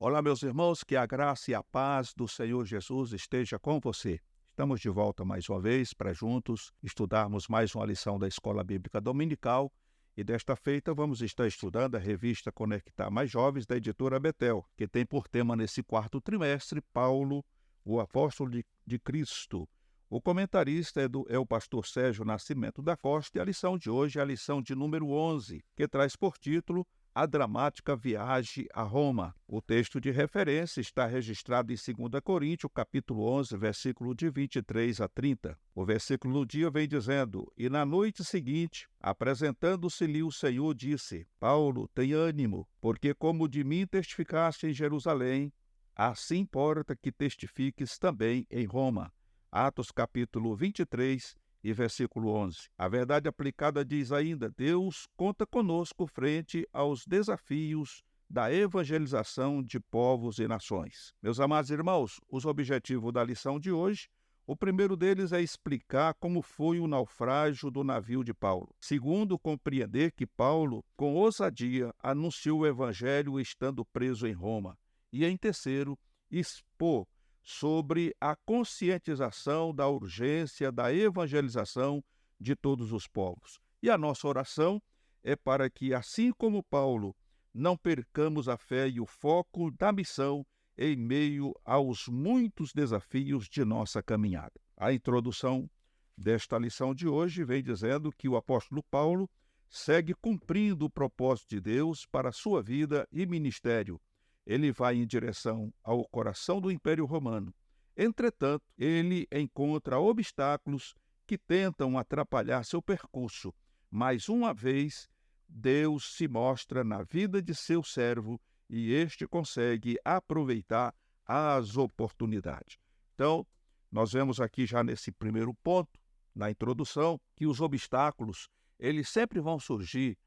Olá, meus irmãos, que a graça e a paz do Senhor Jesus esteja com você. Estamos de volta mais uma vez para juntos estudarmos mais uma lição da Escola Bíblica Dominical e desta feita vamos estar estudando a revista Conectar Mais Jovens da editora Betel, que tem por tema nesse quarto trimestre Paulo, o apóstolo de Cristo. O comentarista é o pastor Sérgio Nascimento da Costa e a lição de hoje é a lição de número 11, que traz por título A Dramática Viagem a Roma. O texto de referência está registrado em 2 Coríntios, capítulo 11, versículo de 23 a 30. O versículo do dia vem dizendo: E na noite seguinte, apresentando-se-lhe o Senhor, disse: Paulo, tem ânimo, porque como de mim testificaste em Jerusalém, assim importa que testifiques também em Roma. Atos capítulo 23 e versículo 11. A verdade aplicada diz ainda: Deus conta conosco frente aos desafios da evangelização de povos e nações. Meus amados irmãos, os objetivos da lição de hoje, o primeiro deles é explicar como foi o naufrágio do navio de Paulo. Segundo, compreender que Paulo, com ousadia, anunciou o evangelho estando preso em Roma. E em terceiro, expor sobre a conscientização da urgência da evangelização de todos os povos. E a nossa oração é para que, assim como Paulo, não percamos a fé e o foco da missão em meio aos muitos desafios de nossa caminhada. A introdução desta lição de hoje vem dizendo que o apóstolo Paulo segue cumprindo o propósito de Deus para a sua vida e ministério. Ele vai em direção ao coração do Império Romano. Entretanto, ele encontra obstáculos que tentam atrapalhar seu percurso. Mais uma vez, Deus se mostra na vida de seu servo e este consegue aproveitar as oportunidades. Então, nós vemos aqui já nesse primeiro ponto, na introdução, que os obstáculos, eles sempre vão surgir,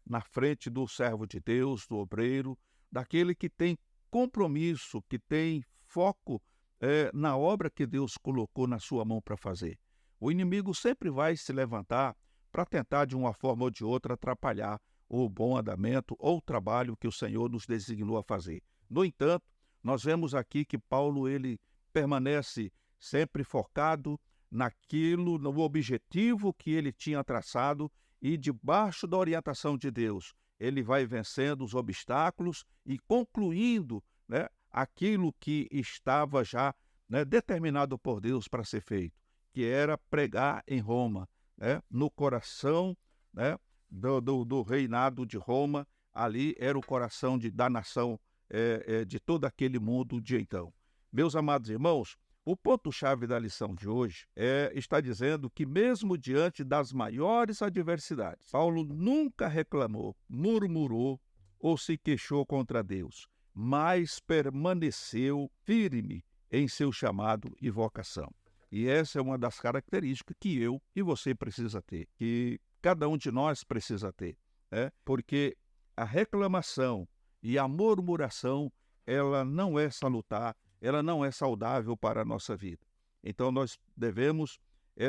na frente do servo de Deus, do obreiro, daquele que tem compromisso, que tem foco na obra que Deus colocou na sua mão para fazer. O inimigo sempre vai se levantar para tentar, de uma forma ou de outra, atrapalhar o bom andamento ou o trabalho que o Senhor nos designou a fazer. No entanto, nós vemos aqui que Paulo ele permanece sempre focado naquilo, no objetivo que ele tinha traçado e debaixo da orientação de Deus. Ele vai vencendo os obstáculos e concluindo aquilo que estava já determinado por Deus para ser feito, que era pregar em Roma, no coração do reinado de Roma. Ali era o coração da nação de todo aquele mundo de então. Meus amados irmãos, o ponto-chave da lição de hoje está dizendo que mesmo diante das maiores adversidades, Paulo nunca reclamou, murmurou ou se queixou contra Deus, mas permaneceu firme em seu chamado e vocação. E essa é uma das características que eu e você precisa ter, que cada um de nós precisa ter, porque a reclamação e a murmuração, ela não é salutar, ela não é saudável para a nossa vida. Então nós devemos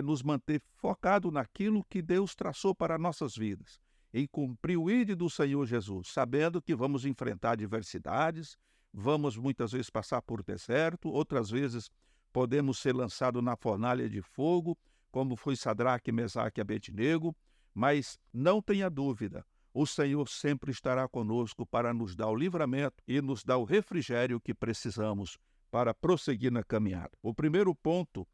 nos manter focados naquilo que Deus traçou para nossas vidas, em cumprir o ídolo do Senhor Jesus, sabendo que vamos enfrentar adversidades, vamos muitas vezes passar por deserto, outras vezes podemos ser lançados na fornalha de fogo, como foi Sadraque, Mesaque e Abednego, mas não tenha dúvida, o Senhor sempre estará conosco para nos dar o livramento e nos dar o refrigério que precisamos para prosseguir na caminhada. O primeiro ponto,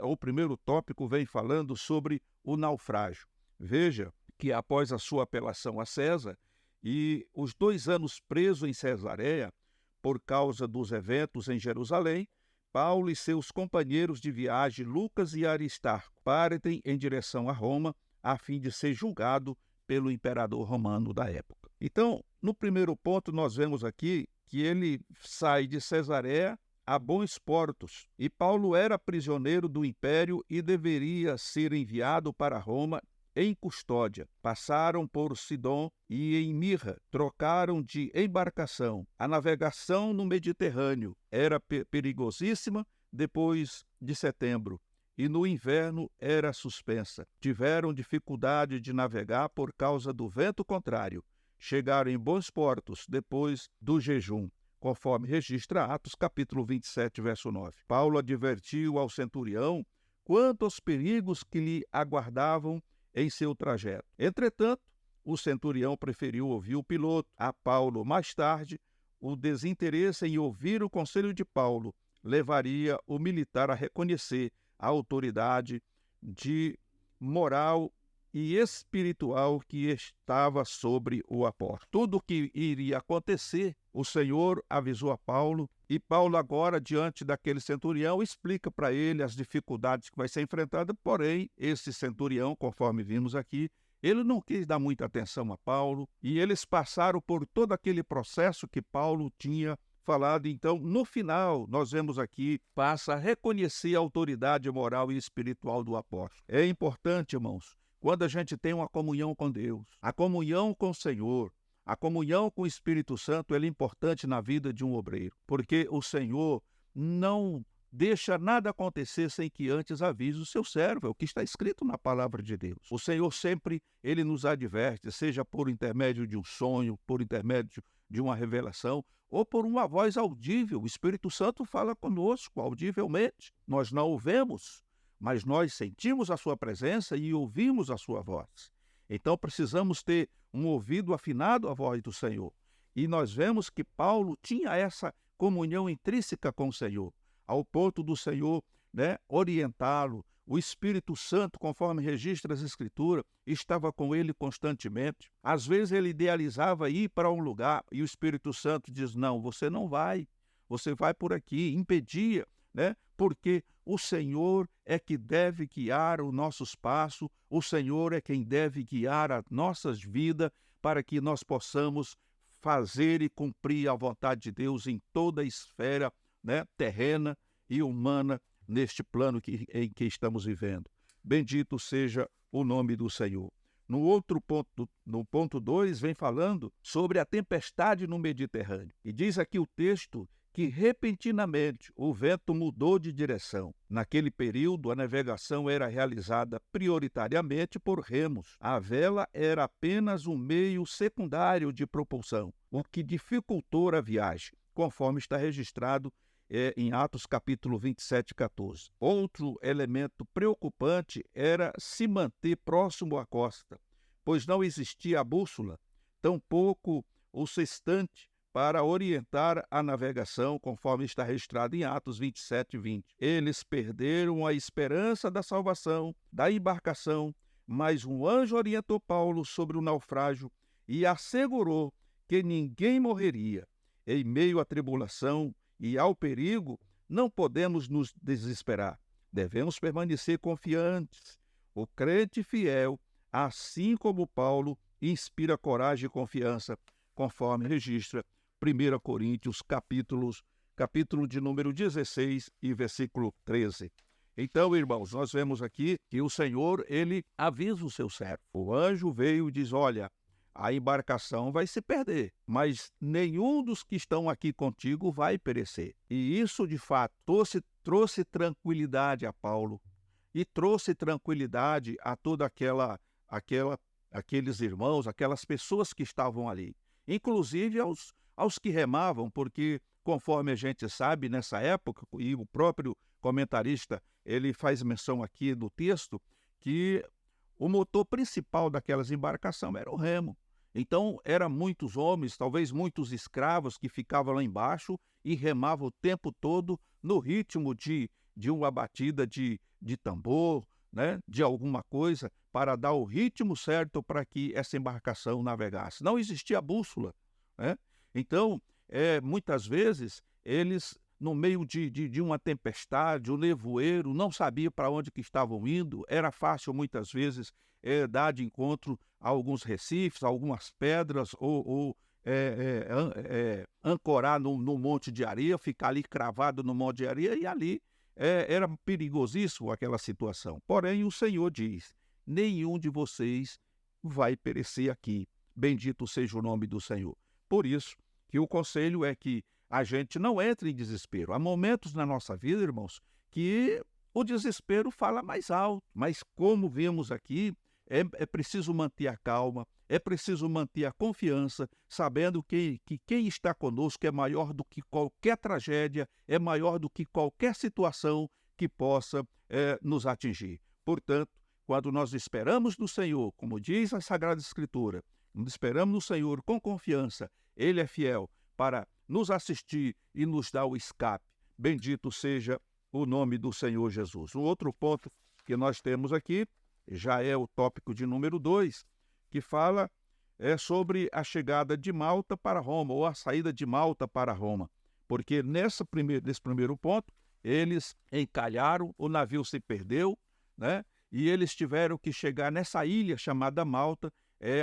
o primeiro tópico vem falando sobre o naufrágio. Veja que após a sua apelação a César e os 2 anos preso em Cesareia, por causa dos eventos em Jerusalém, Paulo e seus companheiros de viagem, Lucas e Aristarco, partem em direção a Roma, a fim de ser julgado pelo imperador romano da época. Então, no primeiro ponto, nós vemos aqui que ele sai de Cesareia a bons portos, e Paulo era prisioneiro do império e deveria ser enviado para Roma em custódia. Passaram por Sidom e em Mirra, trocaram de embarcação. A navegação no Mediterrâneo era perigosíssima depois de setembro, e no inverno era suspensa. Tiveram dificuldade de navegar por causa do vento contrário. Chegaram em bons portos depois do jejum. conforme registra Atos, capítulo 27, verso 9. Paulo advertiu ao centurião quanto aos perigos que lhe aguardavam em seu trajeto. Entretanto, o centurião preferiu ouvir o piloto. A Paulo, mais tarde, o desinteresse em ouvir o conselho de Paulo levaria o militar a reconhecer a autoridade de moral e espiritual que estava sobre o apóstolo. Tudo o que iria acontecer, o Senhor avisou a Paulo, e Paulo agora, diante daquele centurião, explica para ele as dificuldades que vai ser enfrentada, porém, esse centurião, conforme vimos aqui, ele não quis dar muita atenção a Paulo, e eles passaram por todo aquele processo que Paulo tinha falado. Então, no final, nós vemos aqui, passa a reconhecer a autoridade moral e espiritual do apóstolo. É importante, irmãos, quando a gente tem uma comunhão com Deus, a comunhão com o Senhor, a comunhão com o Espírito Santo, ela é importante na vida de um obreiro, porque o Senhor não deixa nada acontecer sem que antes avise o seu servo, é o que está escrito na palavra de Deus. O Senhor sempre, ele nos adverte, seja por intermédio de um sonho, por intermédio de uma revelação, ou por uma voz audível. O Espírito Santo fala conosco audivelmente. Nós não o vemos, mas nós sentimos a sua presença e ouvimos a sua voz. Então precisamos ter um ouvido afinado à voz do Senhor. E nós vemos que Paulo tinha essa comunhão intrínseca com o Senhor, ao ponto do Senhor, orientá-lo. O Espírito Santo, conforme registra as Escrituras, estava com ele constantemente. Às vezes ele idealizava ir para um lugar e o Espírito Santo diz, não, você não vai, você vai por aqui, impedia, porque o Senhor é que deve guiar os nossos passos, o Senhor é quem deve guiar as nossas vidas para que nós possamos fazer e cumprir a vontade de Deus em toda a esfera terrena e humana neste plano em que estamos vivendo. Bendito seja o nome do Senhor. No outro ponto, no ponto 2, vem falando sobre a tempestade no Mediterrâneo. E diz aqui o texto que repentinamente o vento mudou de direção. Naquele período, a navegação era realizada prioritariamente por remos. A vela era apenas um meio secundário de propulsão, o que dificultou a viagem, conforme está registrado em Atos capítulo 27, 14. Outro elemento preocupante era se manter próximo à costa, pois não existia a bússola, tampouco o sextante para orientar a navegação, conforme está registrado em Atos 27, 20. Eles perderam a esperança da salvação da embarcação, mas um anjo orientou Paulo sobre o naufrágio e assegurou que ninguém morreria. Em meio à tribulação e ao perigo, não podemos nos desesperar. Devemos permanecer confiantes. O crente fiel, assim como Paulo, inspira coragem e confiança, conforme registra 1 Coríntios, capítulo de número 16 e versículo 13. Então, irmãos, nós vemos aqui que o Senhor, ele avisa o seu servo. O anjo veio e diz, olha, a embarcação vai se perder, mas nenhum dos que estão aqui contigo vai perecer. E isso, de fato, trouxe tranquilidade a Paulo e trouxe tranquilidade a toda aqueles irmãos, aquelas pessoas que estavam ali, inclusive aos que remavam, porque, conforme a gente sabe, nessa época, e o próprio comentarista ele faz menção aqui no texto, que o motor principal daquelas embarcações era o remo. Então, eram muitos homens, talvez muitos escravos, que ficavam lá embaixo e remavam o tempo todo no ritmo de uma batida de tambor, de alguma coisa, para dar o ritmo certo para que essa embarcação navegasse. Não existia bússola. Então, muitas vezes, eles, no meio de uma tempestade, um nevoeiro, não sabiam para onde que estavam indo. Era fácil, muitas vezes, dar de encontro a alguns recifes, a algumas pedras, ou ancorar num monte de areia, ficar ali cravado no monte de areia, e ali era perigosíssimo aquela situação. Porém, o Senhor diz, nenhum de vocês vai perecer aqui. Bendito seja o nome do Senhor. Por isso que o conselho é que a gente não entre em desespero. Há momentos na nossa vida, irmãos, que o desespero fala mais alto. Mas como vimos aqui, é preciso manter a calma, é preciso manter a confiança, sabendo que quem está conosco é maior do que qualquer tragédia, é maior do que qualquer situação que possa nos atingir. Portanto, quando nós esperamos no Senhor, como diz a Sagrada Escritura, quando esperamos no Senhor com confiança, Ele é fiel para nos assistir e nos dar o escape. Bendito seja o nome do Senhor Jesus. Um outro ponto que nós temos aqui, já é o tópico de número 2, que fala sobre a chegada de Malta para Roma, ou a saída de Malta para Roma. Porque nesse primeiro ponto, eles encalharam, o navio se perdeu, né? E eles tiveram que chegar nessa ilha chamada Malta,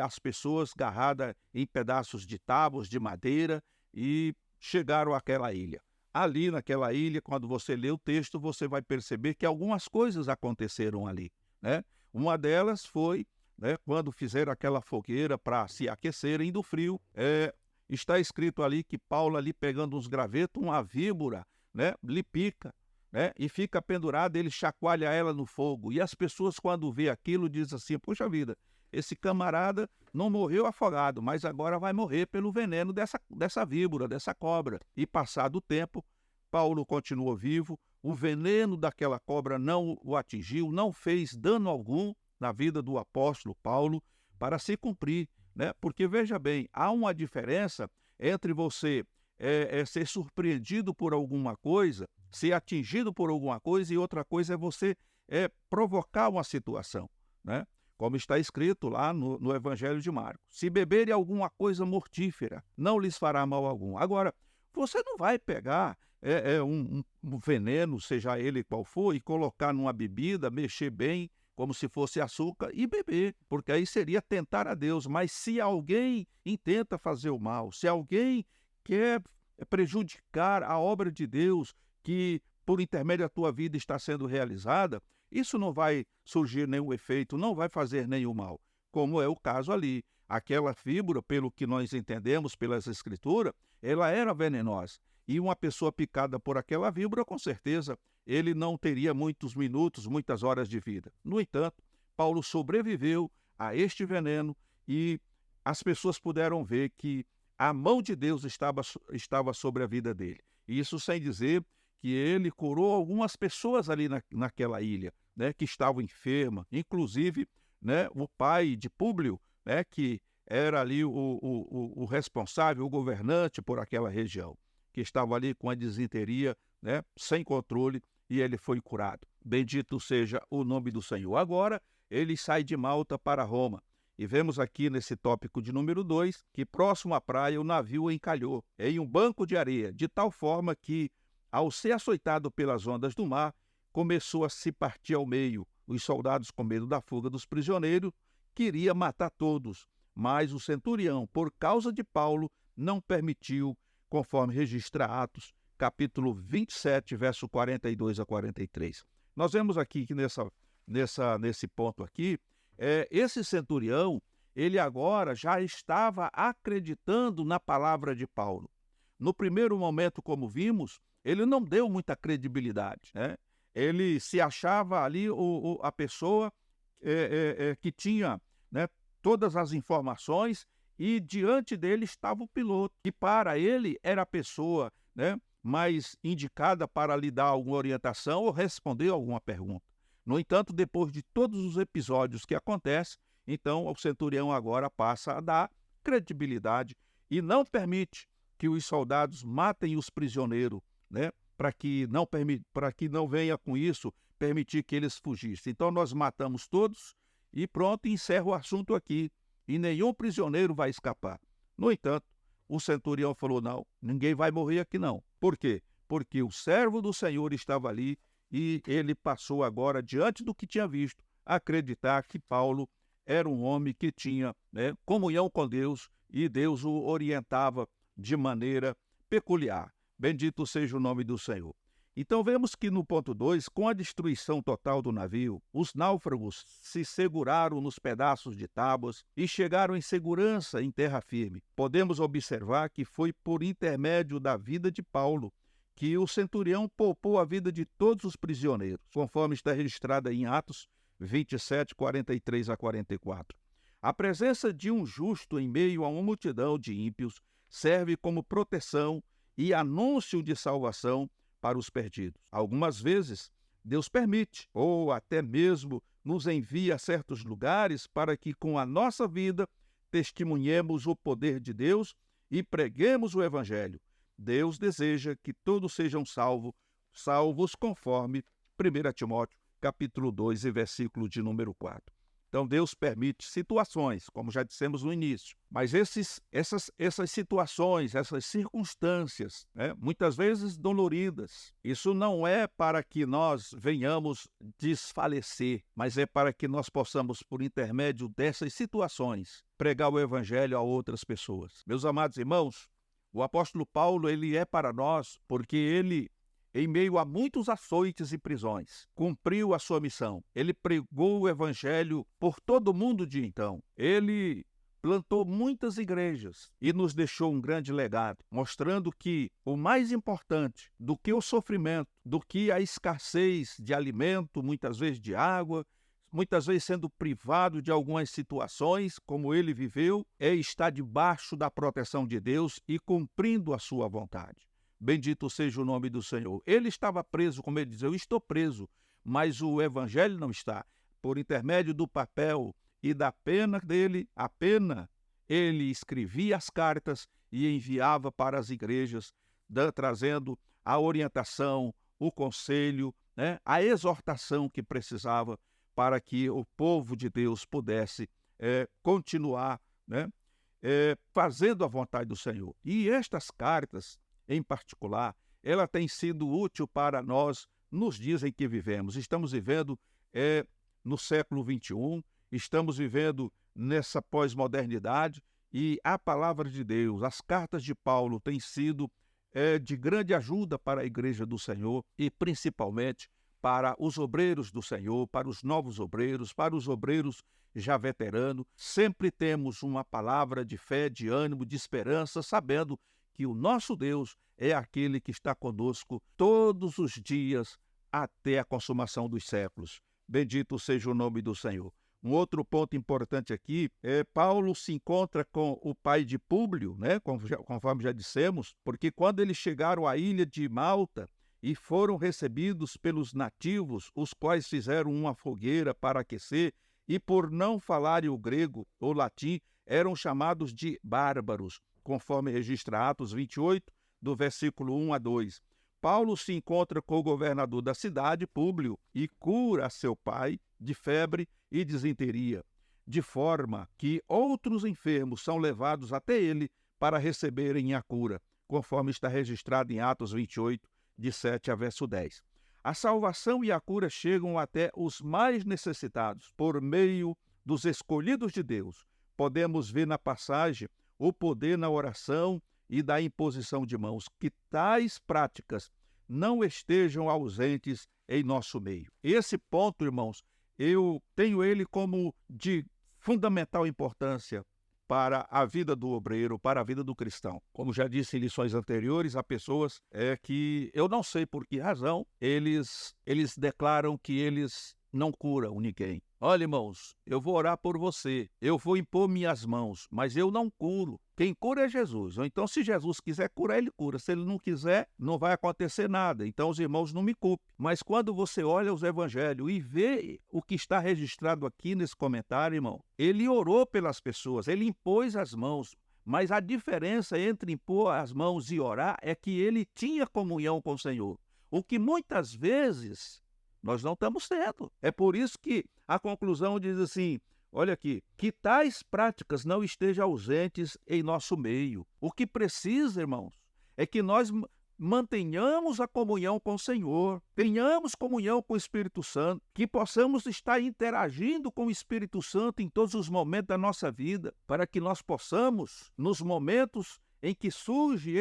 as pessoas agarradas em pedaços de tábuas, de madeira, e chegaram àquela ilha. Ali naquela ilha, quando você lê o texto, você vai perceber que algumas coisas aconteceram ali, né? Uma delas foi, né, quando fizeram aquela fogueira para se aquecerem do frio, está escrito ali que Paulo, ali pegando uns gravetos, uma víbora, né, lhe pica, né, e fica pendurada, ele chacoalha ela no fogo. E as pessoas, quando vê aquilo, dizem assim: puxa vida, esse camarada não morreu afogado, mas agora vai morrer pelo veneno dessa víbora, dessa cobra. E passado o tempo, Paulo continuou vivo, o veneno daquela cobra não o atingiu, não fez dano algum na vida do apóstolo Paulo, para se cumprir, né? Porque, veja bem, há uma diferença entre você ser surpreendido por alguma coisa, ser atingido por alguma coisa, e outra coisa é você provocar uma situação, né? Como está escrito lá no Evangelho de Marcos: se beberem alguma coisa mortífera, não lhes fará mal algum. Agora, você não vai pegar um veneno, seja ele qual for, e colocar numa bebida, mexer bem, como se fosse açúcar, e beber, porque aí seria tentar a Deus. Mas se alguém intenta fazer o mal, se alguém quer prejudicar a obra de Deus, que por intermédio da tua vida está sendo realizada, isso não vai surgir nenhum efeito, não vai fazer nenhum mal, como é o caso ali. Aquela víbora, pelo que nós entendemos pelas Escrituras, ela era venenosa. E uma pessoa picada por aquela víbora, com certeza, ele não teria muitos minutos, muitas horas de vida. No entanto, Paulo sobreviveu a este veneno e as pessoas puderam ver que a mão de Deus estava sobre a vida dele. Isso sem dizer que ele curou algumas pessoas ali naquela ilha, né, que estavam enfermas, inclusive, né, o pai de Públio, né, que era ali o responsável, o governante por aquela região, que estava ali com a disenteria, né, sem controle, e ele foi curado. Bendito seja o nome do Senhor. Agora, ele sai de Malta para Roma. E vemos aqui nesse tópico de número 2, que próximo à praia o navio encalhou em um banco de areia, de tal forma que, ao ser açoitado pelas ondas do mar, começou a se partir ao meio. Os soldados, com medo da fuga dos prisioneiros, queriam matar todos, mas o centurião, por causa de Paulo, não permitiu, conforme registra Atos, capítulo 27, verso 42 a 43. Nós vemos aqui que nesse ponto aqui, esse centurião, ele agora já estava acreditando na palavra de Paulo. No primeiro momento, como vimos, ele não deu muita credibilidade, né? Ele se achava ali a pessoa que tinha, né, todas as informações, e diante dele estava o piloto, que para ele era a pessoa, né, mais indicada para lhe dar alguma orientação ou responder alguma pergunta. No entanto, depois de todos os episódios que acontecem, então o centurião agora passa a dar credibilidade e não permite que os soldados matem os prisioneiros, né, para que não venha com isso permitir que eles fugissem. Então nós matamos todos e pronto, encerra o assunto aqui, e nenhum prisioneiro vai escapar. No entanto, o centurião falou: não, ninguém vai morrer aqui não. Por quê? Porque o servo do Senhor estava ali, e ele passou agora, diante do que tinha visto, a acreditar que Paulo era um homem que tinha, né, comunhão com Deus, e Deus o orientava de maneira peculiar. Bendito seja o nome do Senhor. Então vemos que no ponto 2, com a destruição total do navio, os náufragos se seguraram nos pedaços de tábuas e chegaram em segurança em terra firme. Podemos observar que foi por intermédio da vida de Paulo que o centurião poupou a vida de todos os prisioneiros, conforme está registrado em Atos 27, 43 a 44. A presença de um justo em meio a uma multidão de ímpios serve como proteção e anúncio de salvação para os perdidos. Algumas vezes, Deus permite, ou até mesmo nos envia a certos lugares para que, com a nossa vida, testemunhemos o poder de Deus e preguemos o Evangelho. Deus deseja que todos sejam salvos conforme 1 Timóteo, capítulo 2, e versículo de número 4. Então, Deus permite situações, como já dissemos no início, mas essas situações, essas circunstâncias, muitas vezes doloridas, isso não é para que nós venhamos desfalecer, mas é para que nós possamos, por intermédio dessas situações, pregar o Evangelho a outras pessoas. Meus amados irmãos, o apóstolo Paulo, ele é para nós porque ele, em meio a muitos açoites e prisões, cumpriu a sua missão. Ele pregou o Evangelho por todo o mundo de então. Ele plantou muitas igrejas e nos deixou um grande legado, mostrando que o mais importante do que o sofrimento, do que a escassez de alimento, muitas vezes de água, muitas vezes sendo privado de algumas situações, como ele viveu, é estar debaixo da proteção de Deus e cumprindo a sua vontade. Bendito seja o nome do Senhor. Ele estava preso, como ele diz, eu estou preso, mas o Evangelho não está. Por intermédio do papel e da pena dele, ele escrevia as cartas e enviava para as igrejas, trazendo a orientação, o conselho, a exortação que precisava para que o povo de Deus pudesse continuar fazendo a vontade do Senhor. E estas cartas, em particular, ela tem sido útil para nós nos dias em que vivemos. Estamos vivendo no século XXI, estamos vivendo nessa pós-modernidade e a palavra de Deus, as cartas de Paulo têm sido de grande ajuda para a igreja do Senhor e principalmente para os obreiros do Senhor, para os novos obreiros, para os obreiros já veteranos. Sempre temos uma palavra de fé, de ânimo, de esperança, sabendo que o nosso Deus é aquele que está conosco todos os dias até a consumação dos séculos. Bendito seja o nome do Senhor. Um outro ponto importante aqui Paulo se encontra com o pai de Públio, conforme já dissemos, porque quando eles chegaram à ilha de Malta e foram recebidos pelos nativos, os quais fizeram uma fogueira para aquecer, e por não falarem o grego ou latim, eram chamados de bárbaros, conforme registra Atos 28, do versículo 1 a 2. Paulo se encontra com o governador da cidade, Públio, e cura seu pai de febre e disenteria, de forma que outros enfermos são levados até ele para receberem a cura, conforme está registrado em Atos 28, de 7 a verso 10. A salvação e a cura chegam até os mais necessitados por meio dos escolhidos de Deus. Podemos ver na passagem o poder na oração e da imposição de mãos, que tais práticas não estejam ausentes em nosso meio. Esse ponto, irmãos, eu tenho ele como de fundamental importância para a vida do obreiro, para a vida do cristão. Como já disse em lições anteriores, há pessoas que eu não sei por que razão eles declaram que eles não curam ninguém. Olha, irmãos, eu vou orar por você, eu vou impor minhas mãos, mas eu não curo. Quem cura é Jesus. Ou então, se Jesus quiser curar, ele cura. Se ele não quiser, não vai acontecer nada. Então, os irmãos não me culpem. Mas quando você olha os evangelhos e vê o que está registrado aqui nesse comentário, irmão, ele orou pelas pessoas, ele impôs as mãos. Mas a diferença entre impor as mãos e orar é que ele tinha comunhão com o Senhor. O que muitas vezes nós não estamos tendo. É por isso que a conclusão diz assim, olha aqui, que tais práticas não estejam ausentes em nosso meio. O que precisa, irmãos, é que nós mantenhamos a comunhão com o Senhor, tenhamos comunhão com o Espírito Santo, que possamos estar interagindo com o Espírito Santo em todos os momentos da nossa vida, para que nós possamos, nos momentos em que surgem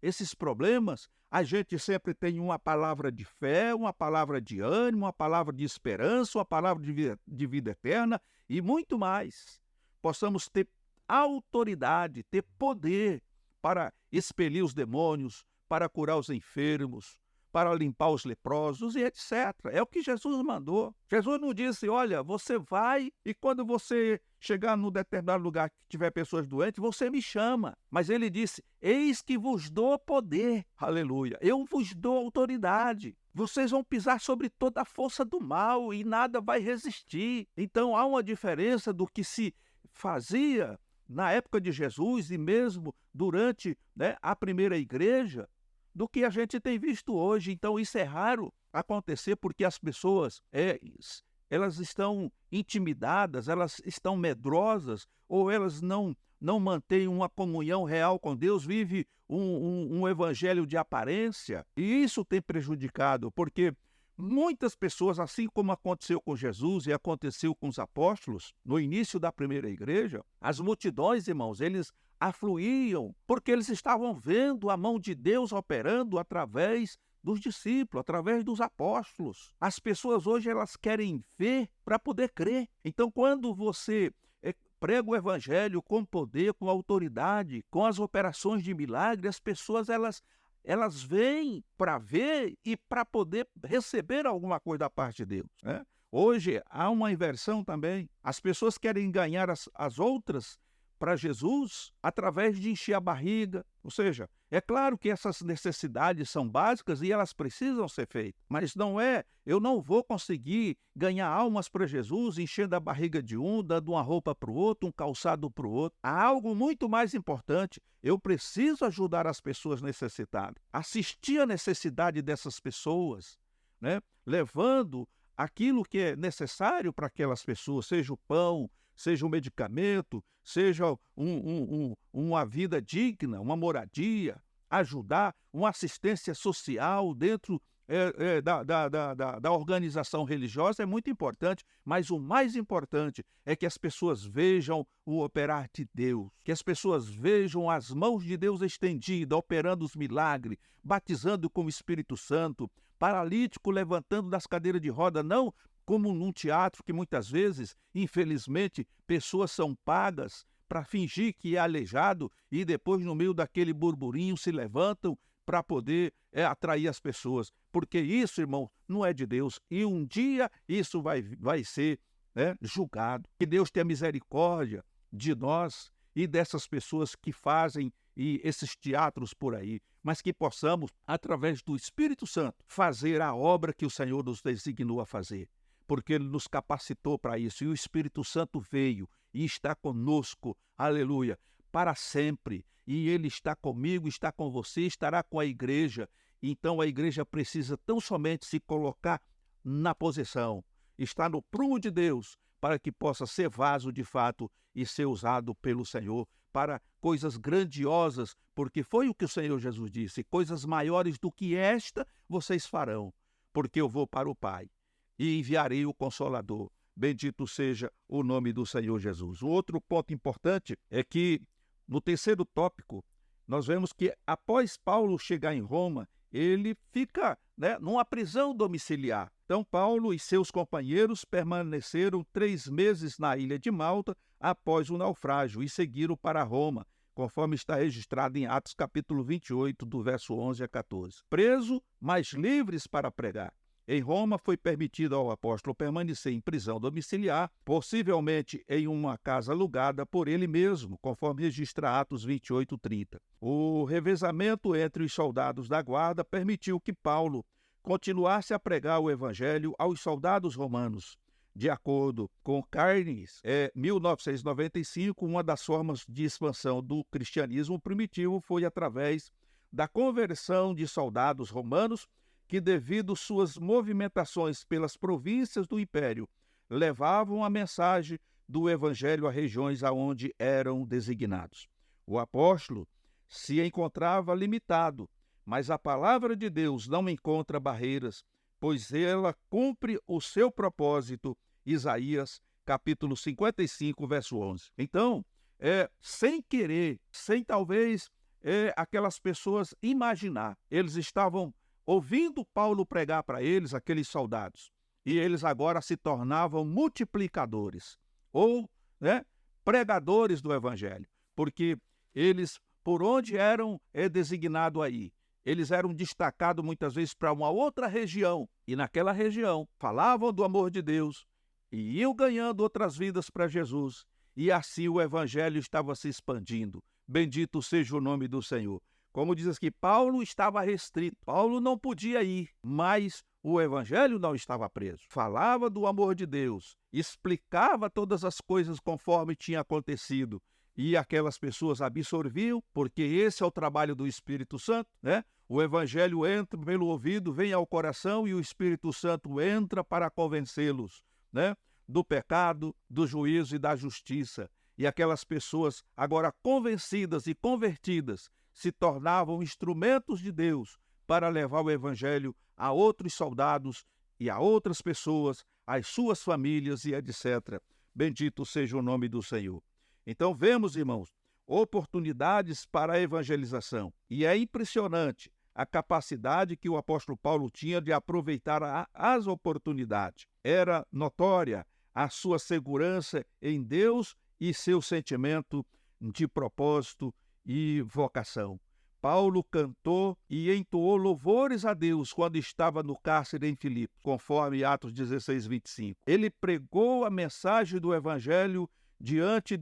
esses problemas, a gente sempre tem uma palavra de fé, uma palavra de ânimo, uma palavra de esperança, uma palavra de vida eterna e muito mais. Possamos ter autoridade, ter poder para expelir os demônios, para curar os enfermos, para limpar os leprosos e etc. É o que Jesus mandou. Jesus não disse, olha, você vai e quando você chegar num determinado lugar que tiver pessoas doentes, você me chama. Mas ele disse, eis que vos dou poder. Aleluia. Eu vos dou autoridade. Vocês vão pisar sobre toda a força do mal e nada vai resistir. Então há uma diferença do que se fazia na época de Jesus e mesmo durante, a primeira igreja, do que a gente tem visto hoje. Então isso é raro acontecer porque as pessoas elas estão intimidadas, elas estão medrosas ou elas não mantêm uma comunhão real com Deus, vive um evangelho de aparência. E isso tem prejudicado, porque muitas pessoas, assim como aconteceu com Jesus e aconteceu com os apóstolos, no início da primeira igreja, as multidões, irmãos, eles afluíam porque eles estavam vendo a mão de Deus operando através dos discípulos, através dos apóstolos. As pessoas hoje elas querem ver para poder crer. Então, quando você prega o evangelho com poder, com autoridade, com as operações de milagre, as pessoas elas vêm para ver e para poder receber alguma coisa da parte de Deus, Hoje há uma inversão também. As pessoas querem ganhar as outras para Jesus através de encher a barriga. Ou seja, é claro que essas necessidades são básicas e elas precisam ser feitas, mas eu não vou conseguir ganhar almas para Jesus enchendo a barriga de um, dando uma roupa para o outro, um calçado para o outro. Há algo muito mais importante. Eu preciso ajudar as pessoas necessitadas, assistir a necessidade dessas pessoas, levando aquilo que é necessário para aquelas pessoas, seja o pão, seja um medicamento, seja uma vida digna, uma moradia, ajudar, uma assistência social dentro da organização religiosa é muito importante, mas o mais importante é que as pessoas vejam o operar de Deus, que as pessoas vejam as mãos de Deus estendidas, operando os milagres, batizando com o Espírito Santo, paralítico levantando das cadeiras de roda, não como num teatro que muitas vezes, infelizmente, pessoas são pagas para fingir que é aleijado e depois, no meio daquele burburinho, se levantam para poder atrair as pessoas. Porque isso, irmão, não é de Deus. E um dia isso vai ser julgado. Que Deus tenha misericórdia de nós e dessas pessoas que fazem esses teatros por aí, mas que possamos, através do Espírito Santo, fazer a obra que o Senhor nos designou a fazer. Porque Ele nos capacitou para isso, e o Espírito Santo veio e está conosco, aleluia, para sempre. E Ele está comigo, está com você, estará com a igreja. Então a igreja precisa tão somente se colocar na posição, estar no prumo de Deus, para que possa ser vaso de fato e ser usado pelo Senhor para coisas grandiosas, porque foi o que o Senhor Jesus disse, coisas maiores do que esta vocês farão, porque eu vou para o Pai e enviarei o Consolador. Bendito seja o nome do Senhor Jesus. O outro ponto importante é que, no terceiro tópico, nós vemos que após Paulo chegar em Roma, ele fica numa prisão domiciliar. Então, Paulo e seus companheiros permaneceram 3 meses na ilha de Malta após o naufrágio e seguiram para Roma, conforme está registrado em Atos capítulo 28, do verso 11 a 14. Preso, mas livres para pregar. Em Roma foi permitido ao apóstolo permanecer em prisão domiciliar, possivelmente em uma casa alugada por ele mesmo, conforme registra Atos 28, 30. O revezamento entre os soldados da guarda permitiu que Paulo continuasse a pregar o evangelho aos soldados romanos. De acordo com Carnes, 1995, uma das formas de expansão do cristianismo primitivo foi através da conversão de soldados romanos que, devido suas movimentações pelas províncias do império, levavam a mensagem do evangelho a regiões aonde eram designados. O apóstolo se encontrava limitado, mas a palavra de Deus não encontra barreiras, pois ela cumpre o seu propósito. Isaías, capítulo 55, verso 11. Então, sem querer, sem talvez aquelas pessoas imaginar, eles estavam ouvindo Paulo pregar para eles, aqueles soldados, e eles agora se tornavam multiplicadores, ou pregadores do evangelho, porque eles, por onde eram designados aí, eles eram destacados muitas vezes para uma outra região, e naquela região falavam do amor de Deus e iam ganhando outras vidas para Jesus, e assim o evangelho estava se expandindo. Bendito seja o nome do Senhor. Como diz aqui, Paulo estava restrito, Paulo não podia ir, mas o evangelho não estava preso. Falava do amor de Deus, explicava todas as coisas conforme tinha acontecido, e aquelas pessoas absorviam, porque esse é o trabalho do Espírito Santo, né? O evangelho entra pelo ouvido, vem ao coração, e o Espírito Santo entra para convencê-los, né? Do pecado, do juízo e da justiça. E aquelas pessoas, agora convencidas e convertidas, se tornavam instrumentos de Deus para levar o evangelho a outros soldados e a outras pessoas, às suas famílias e etc. Bendito seja o nome do Senhor. Então vemos, irmãos, oportunidades para a evangelização. E é impressionante a capacidade que o apóstolo Paulo tinha de aproveitar as oportunidades. Era notória a sua segurança em Deus e seu sentimento de propósito e vocação. Paulo cantou e entoou louvores a Deus quando estava no cárcere em Filipos, conforme Atos 16, 25. Ele pregou a mensagem do evangelho diante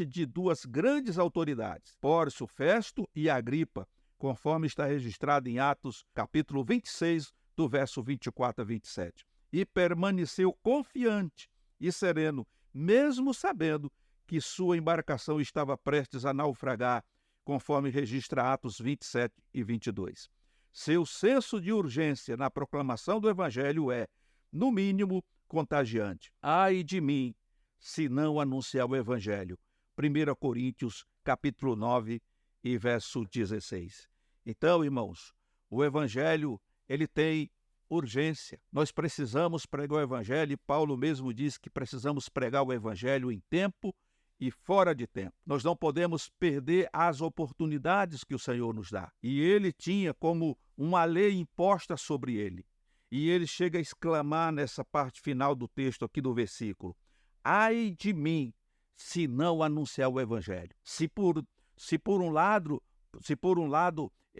de duas grandes autoridades, Pórcio Festo e Agripa, conforme está registrado em Atos, capítulo 26, do verso 24 a 27. E permaneceu confiante e sereno, mesmo sabendo que sua embarcação estava prestes a naufragar, conforme registra Atos 27 e 22. Seu senso de urgência na proclamação do evangelho é, no mínimo, contagiante. Ai de mim, se não anunciar o evangelho. 1 Coríntios, capítulo 9 e verso 16. Então, irmãos, o evangelho, ele tem urgência. Nós precisamos pregar o evangelho, e Paulo mesmo diz que precisamos pregar o evangelho em tempo e fora de tempo. Nós não podemos perder as oportunidades que o Senhor nos dá. E ele tinha como uma lei imposta sobre ele. E ele chega a exclamar nessa parte final do texto aqui do versículo: ai de mim, se não anunciar o evangelho. Se por um lado,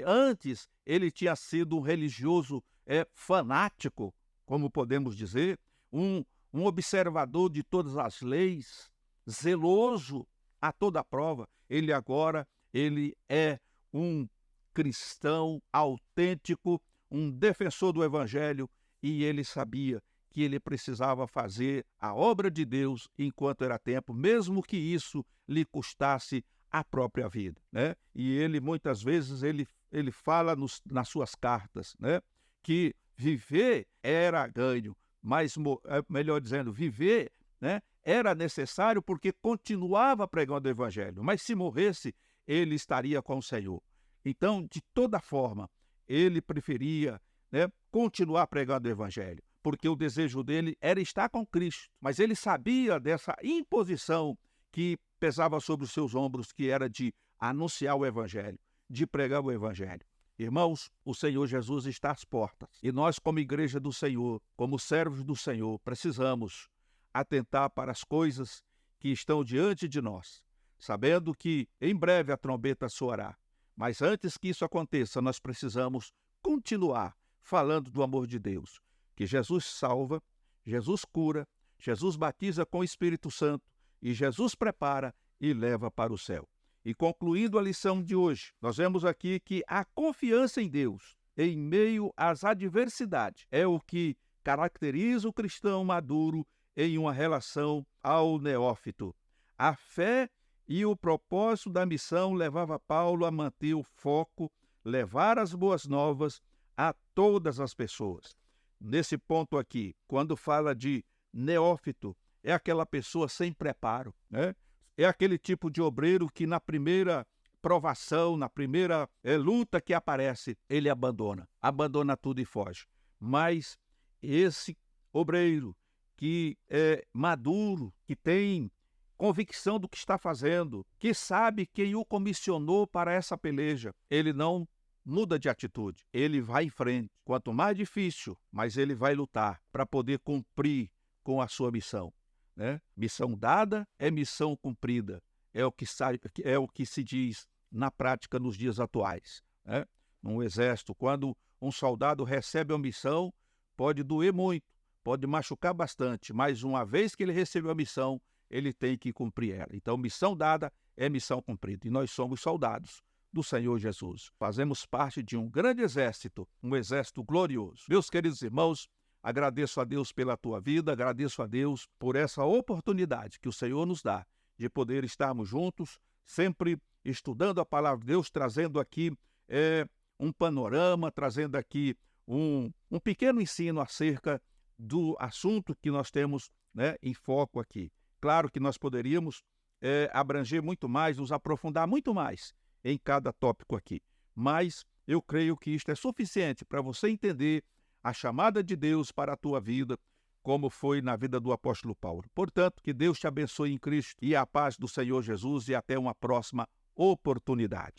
antes ele tinha sido um religioso fanático, como podemos dizer, um observador de todas as leis, zeloso a toda prova, ele é um cristão autêntico, um defensor do evangelho, e ele sabia que ele precisava fazer a obra de Deus enquanto era tempo, mesmo que isso lhe custasse a própria vida, né? E ele, muitas vezes, ele fala nas suas cartas, né, que viver era ganho, mas, melhor dizendo, viver, né, era necessário porque continuava pregando o evangelho, mas se morresse, ele estaria com o Senhor. Então, de toda forma, ele preferia, né, continuar pregando o evangelho, porque o desejo dele era estar com Cristo, mas ele sabia dessa imposição que pesava sobre os seus ombros, que era de anunciar o evangelho, de pregar o evangelho. Irmãos, o Senhor Jesus está às portas, e nós, como igreja do Senhor, como servos do Senhor, precisamos atentar para as coisas que estão diante de nós, sabendo que em breve a trombeta soará. Mas antes que isso aconteça, nós precisamos continuar falando do amor de Deus, que Jesus salva, Jesus cura, Jesus batiza com o Espírito Santo e Jesus prepara e leva para o céu. E concluindo a lição de hoje, nós vemos aqui que a confiança em Deus, em meio às adversidades, é o que caracteriza o cristão maduro em uma relação ao neófito. A fé e o propósito da missão levava Paulo a manter o foco, levar as boas novas a todas as pessoas. Nesse ponto aqui, quando fala de neófito, é aquela pessoa sem preparo, né? É aquele tipo de obreiro que na primeira provação, na primeira luta que aparece, ele abandona tudo e foge. Mas esse obreiro que é maduro, que tem convicção do que está fazendo, que sabe quem o comissionou para essa peleja, ele não muda de atitude, ele vai em frente. Quanto mais difícil, mas ele vai lutar para poder cumprir com a sua missão, né? Missão dada é missão cumprida, é o que se diz na prática nos dias atuais. né? Num exército, quando um soldado recebe uma missão, pode doer muito, pode machucar bastante, mas uma vez que ele recebeu a missão, ele tem que cumprir ela. Então, missão dada é missão cumprida. E nós somos soldados do Senhor Jesus. Fazemos parte de um grande exército, um exército glorioso. Meus queridos irmãos, agradeço a Deus pela tua vida, agradeço a Deus por essa oportunidade que o Senhor nos dá de poder estarmos juntos, sempre estudando a palavra de Deus, trazendo aqui um panorama, trazendo aqui um pequeno ensino acerca do assunto que nós temos, né, em foco aqui. Claro que nós poderíamos abranger muito mais, nos aprofundar muito mais em cada tópico aqui, mas eu creio que isto é suficiente para você entender a chamada de Deus para a tua vida, como foi na vida do apóstolo Paulo. Portanto, que Deus te abençoe em Cristo e a paz do Senhor Jesus, e até uma próxima oportunidade.